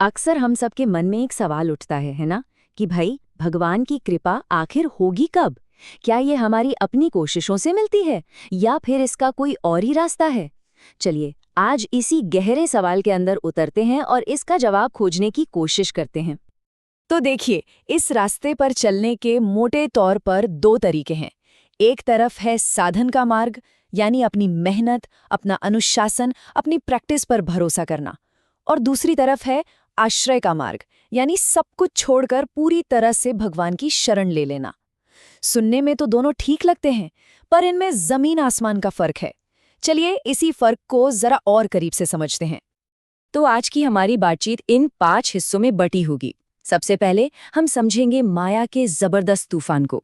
अक्सर हम सबके मन में एक सवाल उठता है ना, कि भाई भगवान की कृपा आखिर होगी कब? क्या ये हमारी अपनी कोशिशों से मिलती है या फिर इसका कोई और ही रास्ता है? चलिए आज इसी गहरे सवाल के अंदर उतरते हैं और इसका जवाब खोजने की कोशिश करते हैं। तो देखिए, इस रास्ते पर चलने के मोटे तौर पर दो तरीके हैं। एक तरफ है साधन का मार्ग, यानी अपनी मेहनत, अपना अनुशासन, अपनी प्रैक्टिस पर भरोसा करना। और दूसरी तरफ है आश्रय का मार्ग, यानी सब कुछ छोड़कर पूरी तरह से भगवान की शरण ले लेना। सुनने में तो दोनों ठीक लगते हैं, पर इनमें जमीन आसमान का फर्क है। चलिए इसी फर्क को जरा और करीब से समझते हैं। तो आज की हमारी बातचीत इन 5 हिस्सों में बटी होगी। सबसे पहले हम समझेंगे माया के जबरदस्त तूफान को।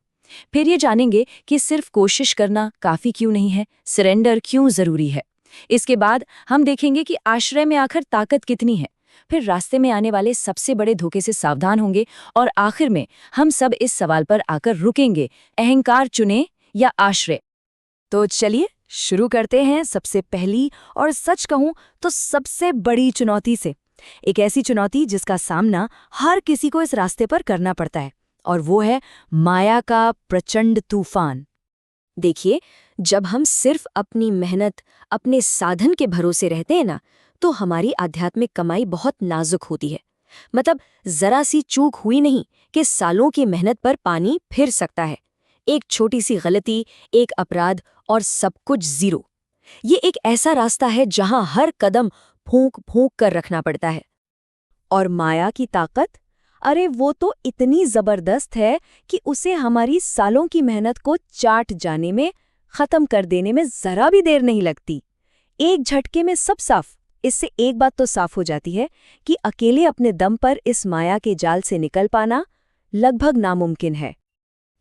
फिर ये जानेंगे कि सिर्फ कोशिश करना काफी क्यों नहीं है, सरेंडर क्यों जरूरी है। इसके बाद हम देखेंगे कि आश्रय में आखिर ताकत कितनी है। फिर रास्ते में आने वाले सबसे बड़े धोखे से सावधान होंगे और आखिर में हम सब इस सवाल पर आकर रुकेंगे, अहंकार चुने या आश्रय। तो चलिए शुरू करते हैं सबसे पहली और सच कहूं तो सबसे बड़ी चुनौती से। एक ऐसी चुनौती जिसका सामना हर किसी को इस रास्ते पर करना पड़ता है, और वो है माया का प्रचंड तूफान। देखिए, जब हम सिर्फ अपनी मेहनत, अपने साधन के भरोसे रहते हैं ना, तो हमारी आध्यात्मिक कमाई बहुत नाजुक होती है। मतलब जरा सी चूक हुई नहीं कि सालों की मेहनत पर पानी फिर सकता है। एक छोटी सी गलती, एक अपराध और सब कुछ जीरो। ये एक ऐसा रास्ता है जहां हर कदम फूंक फूंक कर रखना पड़ता है। और माया की ताकत, अरे वो तो इतनी जबरदस्त है कि उसे हमारी सालों की मेहनत को चाट जाने में, खत्म कर देने में जरा भी देर नहीं लगती। एक झटके में सब साफ। इससे एक बात तो साफ हो जाती है कि अकेले अपने दम पर इस माया के जाल से निकल पाना लगभग नामुमकिन है।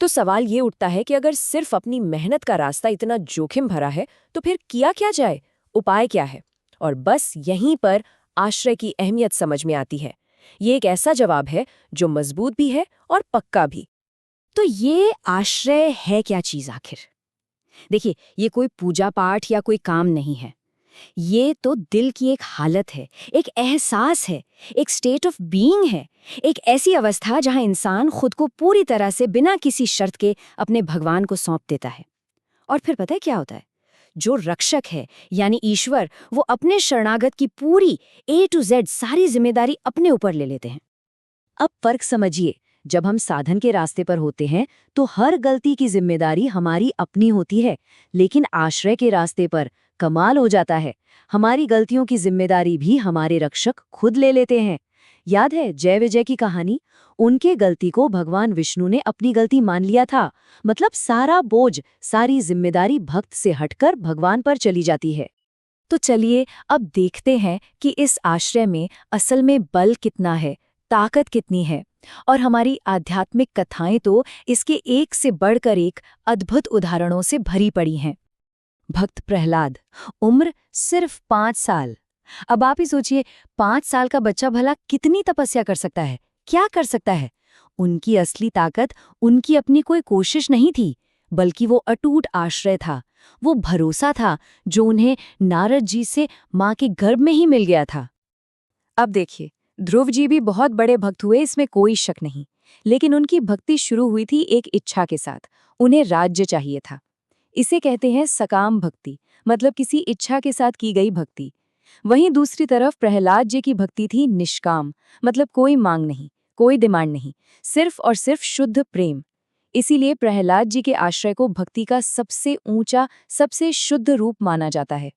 तो सवाल ये उठता है कि अगर सिर्फ अपनी मेहनत का रास्ता इतना जोखिम भरा है, तो फिर किया क्या जाए? उपाय क्या है? और बस यहीं पर आश्रय की अहमियत समझ में आती है। ये एक ऐसा जवाब है जो मजबूत भी है और पक्का भी। तो ये आश्रय है क्या चीज आखिर? देखिए, ये कोई पूजा पाठ या कोई काम नहीं है। ये तो दिल की एक हालत है, एक एहसास है, एक स्टेट ऑफ बीइंग है। एक ऐसी अवस्था जहां इंसान खुद को पूरी तरह से बिना किसी शर्त के अपने भगवान को सौंप देता है। और फिर पता है क्या होता है? जो रक्षक है यानी ईश्वर, वो अपने शरणागत की पूरी A to Z सारी जिम्मेदारी अपने ऊपर ले लेते हैं। अब फर्क समझिए, जब हम साधन के रास्ते पर होते हैं तो हर गलती की जिम्मेदारी हमारी अपनी होती है, लेकिन आश्रय के रास्ते पर कमाल हो जाता है। हमारी गलतियों की जिम्मेदारी भी हमारे रक्षक खुद ले लेते हैं। याद है जय विजय की कहानी? उनके गलती को भगवान विष्णु ने अपनी गलती मान लिया था। मतलब सारा बोझ, सारी जिम्मेदारी भक्त से हटकर भगवान पर चली जाती है। तो चलिए अब देखते हैं कि इस आश्रय में असल में बल कितना है, ताकत कितनी है। और हमारी आध्यात्मिक कथाएं तो इसके एक से बढ़कर एक अद्भुत उदाहरणों से भरी पड़ी हैं। भक्त प्रहलाद, उम्र सिर्फ 5 साल। अब आप ही सोचिए, 5 साल का बच्चा भला कितनी तपस्या कर सकता है, क्या कर सकता है? उनकी असली ताकत उनकी अपनी कोई कोशिश नहीं थी, बल्कि वो अटूट आश्रय था। वो भरोसा था जो उन्हें नारद जी से माँ के गर्भ में ही मिल गया था। अब देखिए, ध्रुव जी भी बहुत बड़े भक्त हुए, इसमें कोई शक नहीं। लेकिन उनकी भक्ति शुरू हुई थी एक इच्छा के साथ। उन्हें राज्य चाहिए था। इसे कहते हैं सकाम भक्ति, मतलब किसी इच्छा के साथ की गई भक्ति। वहीं दूसरी तरफ प्रहलाद जी की भक्ति थी निष्काम, मतलब कोई मांग नहीं, कोई डिमांड नहीं, सिर्फ और सिर्फ शुद्ध प्रेम। इसीलिए प्रहलाद जी के आश्रय को भक्ति का सबसे ऊंचा, सबसे शुद्ध रूप माना जाता है।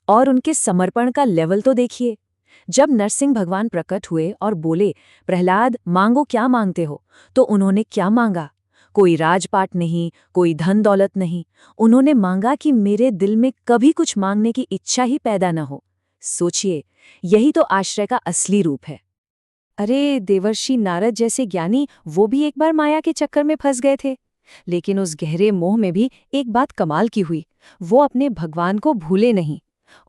और उनके समर्पण का लेवल तो देखिए। जब नरसिंह भगवान प्रकट हुए और बोले, प्रहलाद मांगो, क्या मांगते हो? तो उन्होंने क्या मांगा? कोई राजपाट नहीं, कोई धन दौलत नहीं। उन्होंने मांगा कि मेरे दिल में कभी कुछ मांगने की इच्छा ही पैदा न हो। सोचिए, यही तो आश्रय का असली रूप है। अरे देवर्षि नारद जैसे ज्ञानी, वो भी एक बार माया के चक्कर में फंस गए थे। लेकिन उस गहरे मोह में भी एक बात कमाल की हुई, वो अपने भगवान को भूले नहीं।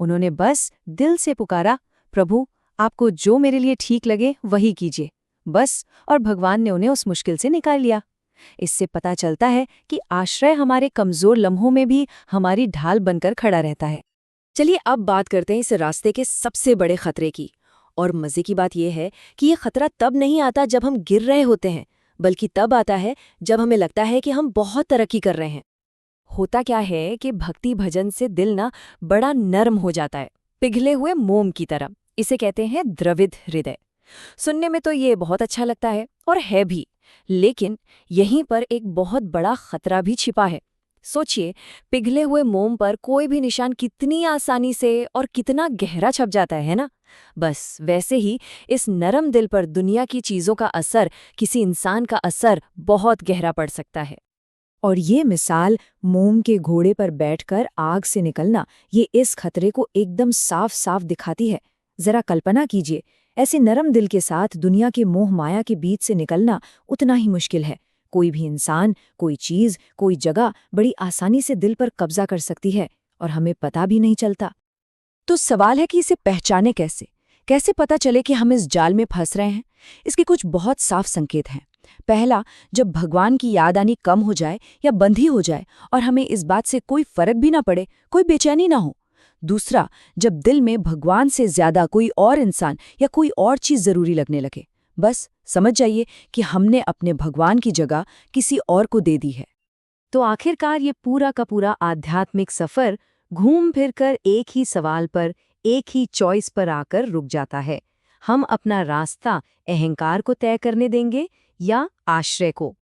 उन्होंने बस दिल से पुकारा, प्रभु आपको जो मेरे लिए ठीक लगे वही कीजिए, बस। और भगवान ने उन्हें उस मुश्किल से निकाल लिया। इससे पता चलता है कि आश्रय हमारे कमजोर लम्हों में भी हमारी ढाल बनकर खड़ा रहता है। चलिए अब बात करते हैं इस रास्ते के सबसे बड़े खतरे की, और मज़े की बात यह है कि ये खतरा तब नहीं आता जब हम गिर रहे होते हैं, बल्कि तब आता है जब हमें लगता है कि हम बहुत तरक्की कर रहे हैं। होता क्या है कि भक्ति भजन से दिल ना बड़ा नरम हो जाता है, पिघले हुए मोम की तरह। इसे कहते हैं द्रवित हृदय। सुनने में तो ये बहुत अच्छा लगता है और है भी, लेकिन यहीं पर एक बहुत बड़ा खतरा भी छिपा है। सोचिए, पिघले हुए मोम पर कोई भी निशान कितनी आसानी से और कितना गहरा छप जाता है ना? बस वैसे ही इस नरम दिल पर दुनिया की चीजों का असर, किसी इंसान का असर बहुत गहरा पड़ सकता है। और ये मिसाल मोम के घोड़े पर बैठकर आग से निकलना, ये इस खतरे को एकदम साफ साफ दिखाती है। जरा कल्पना कीजिए, ऐसे नरम दिल के साथ दुनिया के मोह माया के बीच से निकलना उतना ही मुश्किल है। कोई भी इंसान, कोई चीज, कोई जगह बड़ी आसानी से दिल पर कब्जा कर सकती है और हमें पता भी नहीं चलता। तो सवाल है कि इसे पहचाने कैसे? कैसे पता चले कि हम इस जाल में फंस रहे हैं? इसके कुछ बहुत साफ संकेत हैं। पहला, जब भगवान की याद आनी कम हो जाए या बंद ही हो जाए और हमें इस बात से कोई फर्क भी ना पड़े, कोई बेचैनी ना हो। दूसरा, जब दिल में भगवान से ज्यादा कोई और इंसान या कोई और चीज जरूरी लगने लगे, बस समझ जाइए कि हमने अपने भगवान की जगह किसी और को दे दी है। तो आखिरकार ये पूरा का पूरा आध्यात्मिक सफर घूम फिर कर एक ही सवाल पर, एक ही चॉइस पर आकर रुक जाता है। हम अपना रास्ता अहंकार को तय करने देंगे या आश्रय को?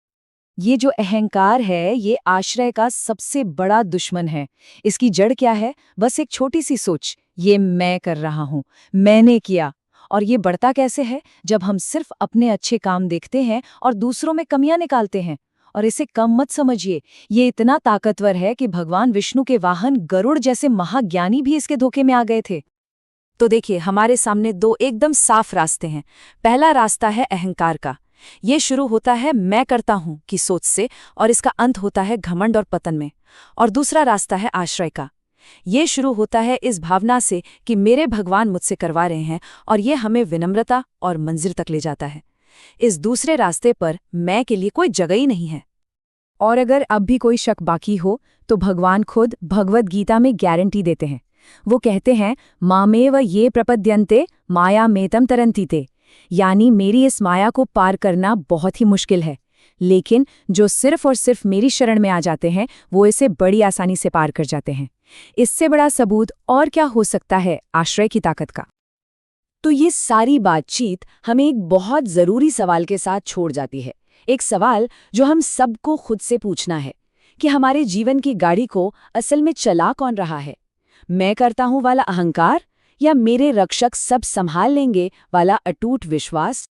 ये जो अहंकार है, ये आश्रय का सबसे बड़ा दुश्मन है। इसकी जड़ क्या है? बस एक छोटी सी सोच, ये मैं कर रहा हूँ, मैंने किया। और ये बढ़ता कैसे है? जब हम सिर्फ अपने अच्छे काम देखते हैं और दूसरों में कमियां निकालते हैं। और इसे कम मत समझिए, ये इतना ताकतवर है कि भगवान विष्णु के वाहन गरुड़ जैसे महाज्ञानी भी इसके धोखे में आ गए थे। तो देखिए, हमारे सामने दो एकदम साफ रास्ते हैं। पहला रास्ता है अहंकार का। ये शुरू होता है मैं करता हूं की सोच से और इसका अंत होता है घमंड और पतन में। और दूसरा रास्ता है आश्रय का। ये शुरू होता है इस भावना से कि मेरे भगवान मुझसे करवा रहे हैं और ये हमें विनम्रता और मंजिल तक ले जाता है। इस दूसरे रास्ते पर मैं के लिए कोई जगह ही नहीं है। और अगर अब भी कोई शक बाकी हो, तो भगवान खुद भगवद गीता में गारंटी देते हैं। वो कहते हैं, मामेव ये प्रपद्यन्ते माया मेतम तरन्तीते, यानी मेरी इस माया को पार करना बहुत ही मुश्किल है, लेकिन जो सिर्फ और सिर्फ मेरी शरण में आ जाते हैं वो इसे बड़ी आसानी से पार कर जाते हैं। इससे बड़ा सबूत और क्या हो सकता है आश्रय की ताकत का? तो ये सारी बातचीत हमें एक बहुत जरूरी सवाल के साथ छोड़ जाती है। एक सवाल जो हम सबको खुद से पूछना है कि हमारे जीवन की गाड़ी को असल में चला कौन रहा है? मैं करता हूं वाला अहंकार या मेरे रक्षक सब संभाल लेंगे वाला अटूट विश्वास?